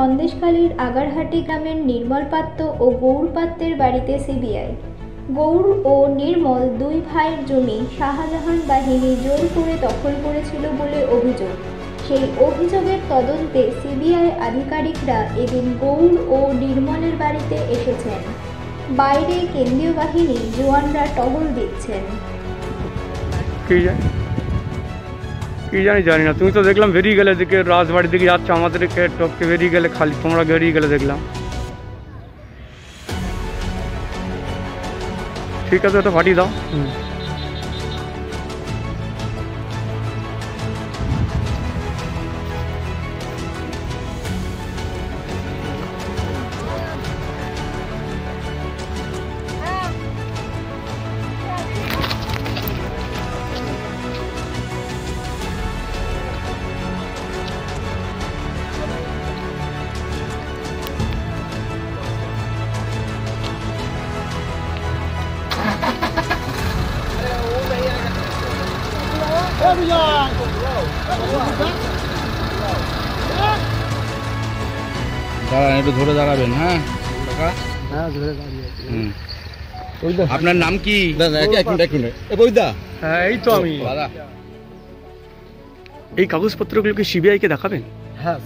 সন্দেশখালীর আগারহাটি গ্রামের নির্মল পাত্র ও গৌর পাত্রের বাড়িতে সিবিআই। গৌর ও নির্মল দুই ভাইয়ের জমি শাহজাহান বাহিনী জোর করে দখল করেছিল বলে অভিযোগ। সেই অভিযোগের তদন্তে সিবিআই আধিকারিকরা এদিন গৌর ও নির্মলের বাড়িতে এসেছেন। বাইরে কেন্দ্রীয় বাহিনী জওয়ানরা টহল দিচ্ছেন। জানি না, তুমি তো দেখলাম বেরিয়ে গেলে, দিকে রাজবাড়ির দিকে যাচ্ছে, আমাদেরকে টপকে বেরিয়ে গেলে, খালি তোমরা বেরিয়ে গেলে দেখলাম। ঠিক আছে, ওটা পাঠিয়ে দাও। দাঁড়ান, একটু ধরে দাঁড়াবেন। হ্যাঁ, আপনার নাম কি? হ্যাঁ, এই তো আমি। এই কাগজপত্রগুলো কি সিবিআই কে দেখাবেন? হ্যাঁ।